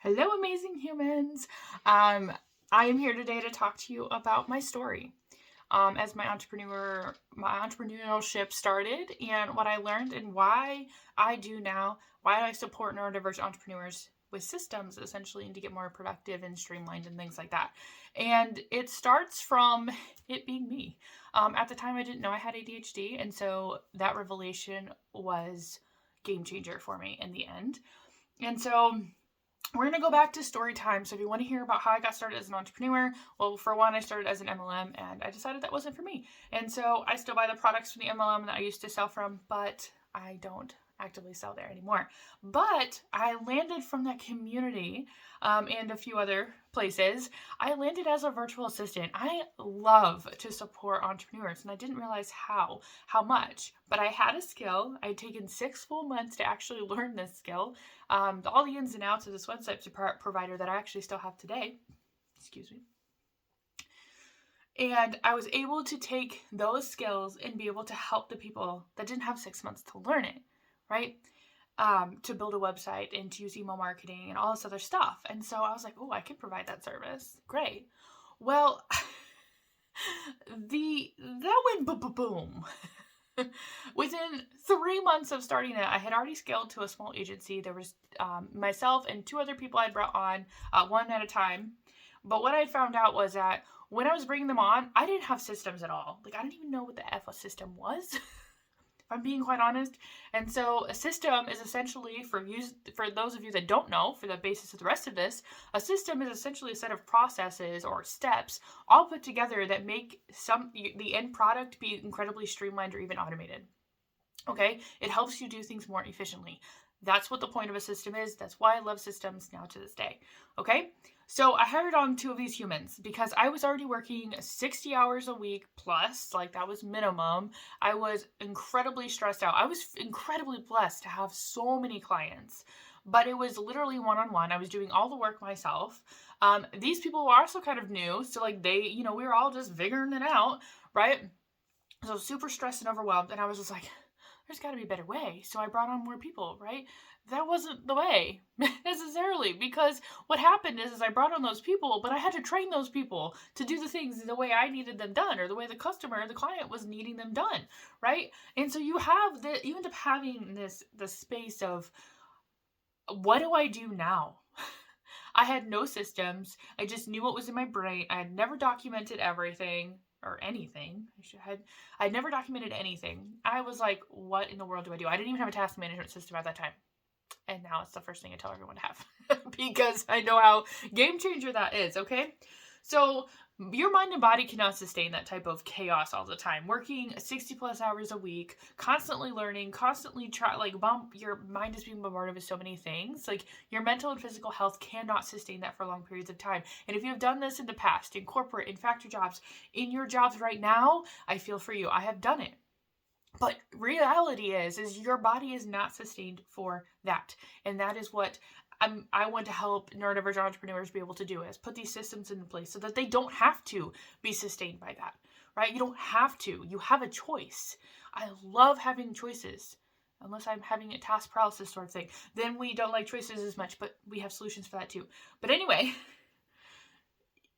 Hello, amazing humans. I am here today to talk to you about my story. As my entrepreneurship started, and what I learned, and why I do now, why I support neurodivergent entrepreneurs with systems, essentially, and to get more productive and streamlined and things like that. And it starts from it being me. At the time, I didn't know I had ADHD, and so that revelation was game changer for me in the end. And so we're going to go back to story time. So if you want to hear about how I got started as an entrepreneur, well, for one, I started as an MLM and I decided that wasn't for me. And so I still buy the products from the MLM that I used to sell from, but I don't actively sell there anymore. But I landed from that community and a few other places. I landed as a virtual assistant. I love to support entrepreneurs, and I didn't realize how much. But I had a skill. I had taken 6 full months to actually learn this skill. All the ins and outs of this website provider that I actually still have today. Excuse me. And I was able to take those skills and be able to help the people that didn't have 6 months to learn it, right? To build a website and to use email marketing and all this other stuff. And so I was like, oh, I can provide that service. Great. Well, that went boom. Within 3 months of starting it, I had already scaled to a small agency. There was myself and 2 other people I'd brought on, one at a time. But what I found out was that when I was bringing them on, I didn't have systems at all. Like, I didn't even know what the F a system was, if I'm being quite honest. And so a system is essentially, for those of you that don't know, for the basis of the rest of this, a system is essentially a set of processes or steps all put together that make the end product be incredibly streamlined or even automated. Okay? It helps you do things more efficiently. That's what the point of a system is. That's why I love systems now to this day. Okay? So I hired on 2 of these humans because I was already working 60 hours a week plus, like that was minimum. I was incredibly stressed out. I was incredibly blessed to have so many clients, but it was literally one-on-one. I was doing all the work myself. These people were also kind of new. So like we were all just figuring it out, right? So super stressed and overwhelmed. And I was just like, there's got to be a better way. So I brought on more people, right? That wasn't the way necessarily, because what happened is I brought on those people, but I had to train those people to do the things the way I needed them done, or the way the client was needing them done, right? And so you end up having the space of, what do I do now? I had no systems. I just knew what was in my brain. I had never documented everything or anything. I'd never documented anything. I was like, what in the world do I do? I didn't even have a task management system at that time. And now it's the first thing I tell everyone to have because I know how game changer that is, okay? So your mind and body cannot sustain that type of chaos all the time. Working 60 plus hours a week, constantly learning, constantly your mind is being bombarded with so many things. Like, your mental and physical health cannot sustain that for long periods of time. And if you have done this in the past, in corporate, in factory jobs, in your jobs right now, I feel for you. I have done it. But reality is your body is not sustained for that. And that is what I want to help neurodivergent entrepreneurs be able to do, is put these systems in place so that they don't have to be sustained by that, right? You don't have to. You have a choice. I love having choices, unless I'm having a task paralysis sort of thing. Then we don't like choices as much, but we have solutions for that too. But anyway,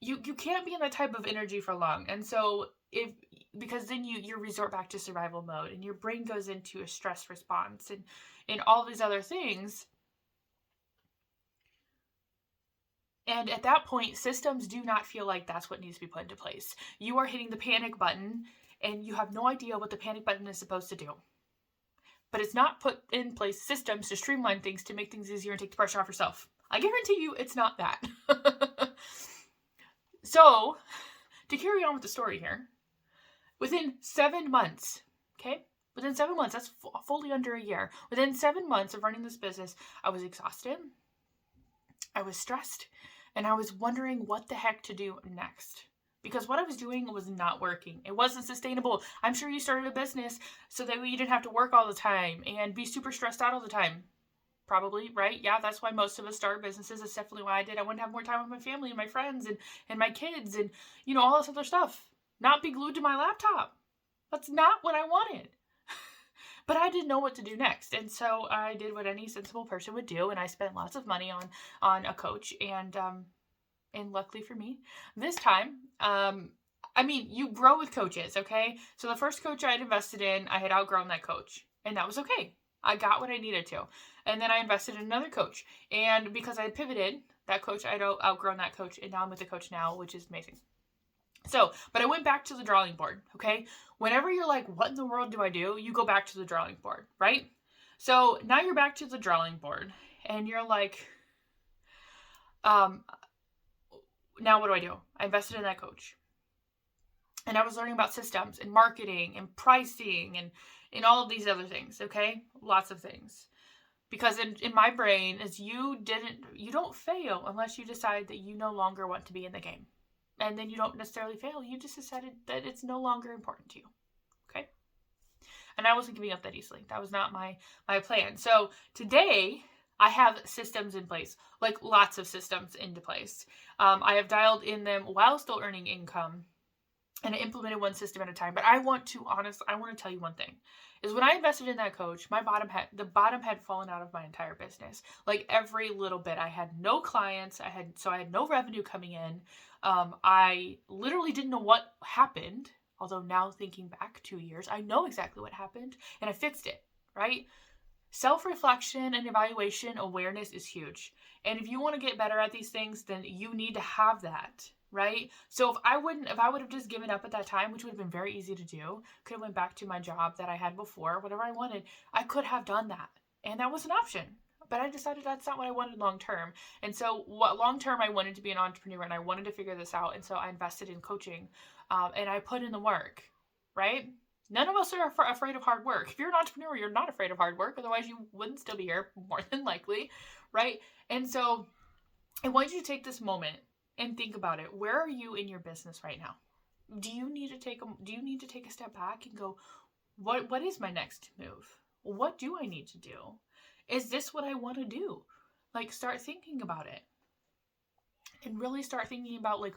you can't be in that type of energy for long. And so because then you resort back to survival mode, and your brain goes into a stress response and all these other things. And at that point, systems do not feel like that's what needs to be put into place. You are hitting the panic button, and you have no idea what the panic button is supposed to do. But it's not put in place systems to streamline things, to make things easier and take the pressure off yourself. I guarantee you it's not that. So, to carry on with the story here, within 7 months, okay? Within 7 months, that's fully under a year. Within 7 months of running this business, I was exhausted, I was stressed, and I was wondering what the heck to do next. Because what I was doing was not working. It wasn't sustainable. I'm sure you started a business so that you didn't have to work all the time and be super stressed out all the time. Probably, right? Yeah, that's why most of us start businesses. That's definitely why I did. I wanted to have more time with my family and my friends and my kids and, all this other stuff. Not be glued to my laptop. That's not what I wanted. But I didn't know what to do next. And so I did what any sensible person would do, and I spent lots of money on a coach. And luckily for me, this time, I mean, you grow with coaches, okay? So the first coach I had invested in, I had outgrown that coach, and that was okay. I got what I needed to. And then I invested in another coach. And because I had pivoted, that coach, I'd outgrown that coach, and now I'm with the coach now, which is amazing. So, but I went back to the drawing board, okay? Whenever you're like, what in the world do I do? You go back to the drawing board, right? So now you're back to the drawing board, and you're like, now what do I do? I invested in that coach. And I was learning about systems and marketing and pricing and all of these other things, okay? Lots of things. Because in my brain, is you don't fail unless you decide that you no longer want to be in the game. And then you don't necessarily fail. You just decided that it's no longer important to you, okay? And I wasn't giving up that easily. That was not my plan. So today, I have systems in place, like lots of systems into place. I have dialed in them while still earning income, and I implemented one system at a time. But I want to tell you one thing, is when I invested in that coach, the bottom had fallen out of my entire business. Like every little bit. I had no clients. I had no revenue coming in. I literally didn't know what happened. Although now thinking back 2 years, I know exactly what happened and I fixed it, right? Self-reflection and evaluation awareness is huge. And if you want to get better at these things, then you need to have that, right? So if I would have just given up at that time, which would have been very easy to do, could have went back to my job that I had before, whatever I wanted, I could have done that. And that was an option. But I decided that's not what I wanted long term. And so long term, I wanted to be an entrepreneur and I wanted to figure this out. And so I invested in coaching and I put in the work, right? None of us are afraid of hard work. If you're an entrepreneur, you're not afraid of hard work. Otherwise, you wouldn't still be here, more than likely, right? And so I want you to take this moment and think about it. Where are you in your business right now? Do you need to take a step back and go, what is my next move? What do I need to do? Is this what I want to do? Like, start thinking about it and really start thinking about, like,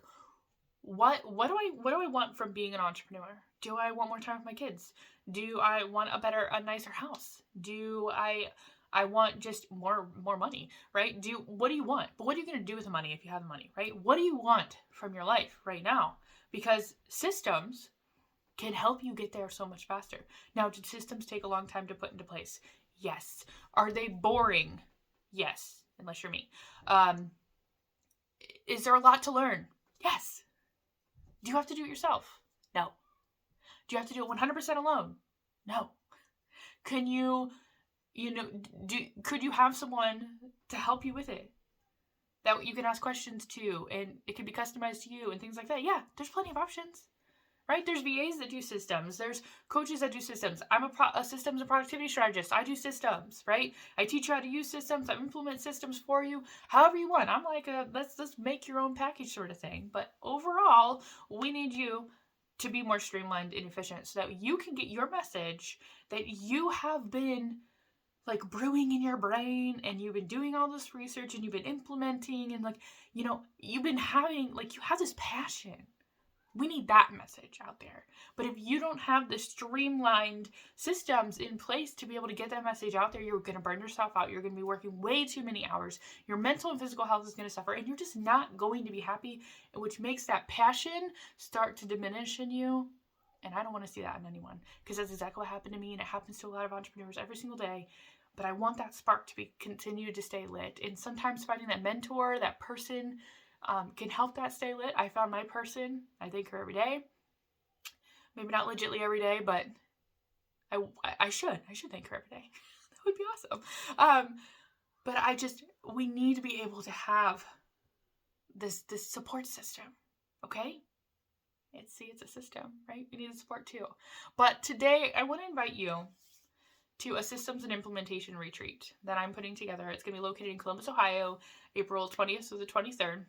what do I want from being an entrepreneur? Do I want more time with my kids? Do I want a nicer house? Do I want just more money, right? What do you want? But what are you going to do with the money if you have the money, right? What do you want from your life right now? Because systems can help you get there so much faster. Now, did systems take a long time to put into place? Yes. Are they boring? Yes, unless you're me. Is there a lot to learn? Yes. Do you have to do it yourself? No. Do you have to do it 100% alone? No. Can could you have someone to help you with it that you can ask questions to and it can be customized to you and things like that? Yeah, there's plenty of options. Right? There's VAs that do systems. There's coaches that do systems. I'm a systems and productivity strategist. I do systems, right? I teach you how to use systems. I implement systems for you, however you want. I'm like let's make your own package sort of thing. But overall, we need you to be more streamlined and efficient so that you can get your message that you have been like brewing in your brain and you've been doing all this research and you've been implementing and you've been having, you have this passion. We need that message out there. But if you don't have the streamlined systems in place to be able to get that message out there, you're going to burn yourself out. You're going to be working way too many hours. Your mental and physical health is going to suffer, and you're just not going to be happy, which makes that passion start to diminish in you. And I don't want to see that in anyone, because that's exactly what happened to me, and it happens to a lot of entrepreneurs every single day. But I want that spark to continue to stay lit. And sometimes finding that mentor, that person, can help that stay lit. I found my person. I thank her every day. Maybe not legitly every day, but I should thank her every day. That would be awesome. But we need to be able to have this support system. Okay? It's a system, right? We need a support too. But today I want to invite you to a systems and implementation retreat that I'm putting together. It's going to be located in Columbus, Ohio, April 20th through the 23rd.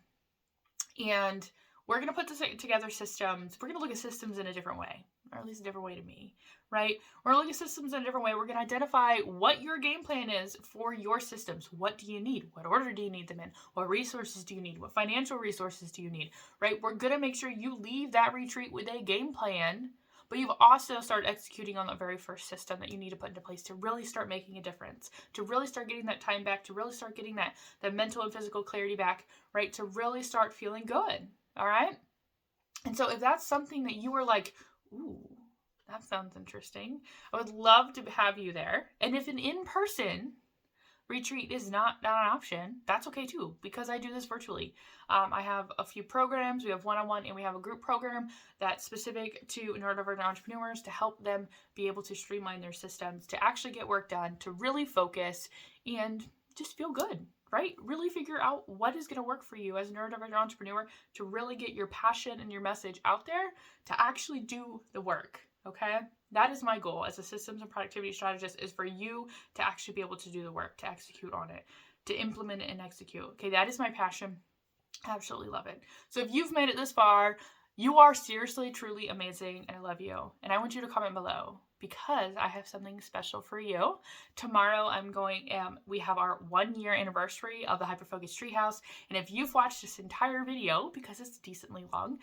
And we're going to put together systems. We're going to look at systems in a different way, or at least a different way to me, right? We're going to look at systems in a different way. We're going to identify what your game plan is for your systems. What do you need? What order do you need them in? What resources do you need? What financial resources do you need, right? We're going to make sure you leave that retreat with a game plan, but you've also started executing on the very first system that you need to put into place to really start making a difference, to really start getting that time back, to really start getting that mental and physical clarity back, right? To really start feeling good. All right. And so if that's something that you were like, ooh, that sounds interesting, I would love to have you there. And if an in-person retreat is not an option, that's okay too, because I do this virtually. I have a few programs. We have one-on-one and we have a group program that's specific to neurodivergent entrepreneurs to help them be able to streamline their systems, to actually get work done, to really focus and just feel good, right? Really figure out what is going to work for you as a neurodivergent entrepreneur to really get your passion and your message out there to actually do the work. Okay, that is my goal as a systems and productivity strategist, is for you to actually be able to do the work, to execute on it, to implement it and execute. Okay, that is my passion. I absolutely love it. So if you've made it this far, you are seriously, truly amazing, and I love you. And I want you to comment below because I have something special for you. Tomorrow we have our 1-year anniversary of the Hyperfocus Treehouse. And if you've watched this entire video, because it's decently long,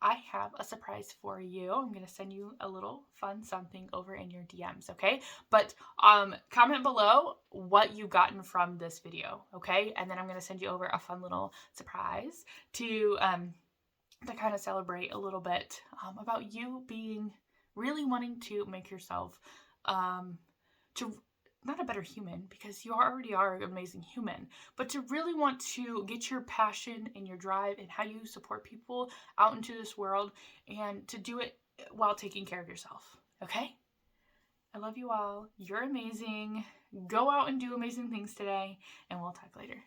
I have a surprise for you. I'm going to send you a little fun something over in your DMs, okay? But comment below what you've gotten from this video, okay? And then I'm going to send you over a fun little surprise to kind of celebrate a little bit about you being really wanting to make yourself to not a better human, because you already are an amazing human, but to really want to get your passion and your drive and how you support people out into this world, and to do it while taking care of yourself. Okay? I love you all. You're amazing. Go out and do amazing things today, and we'll talk later.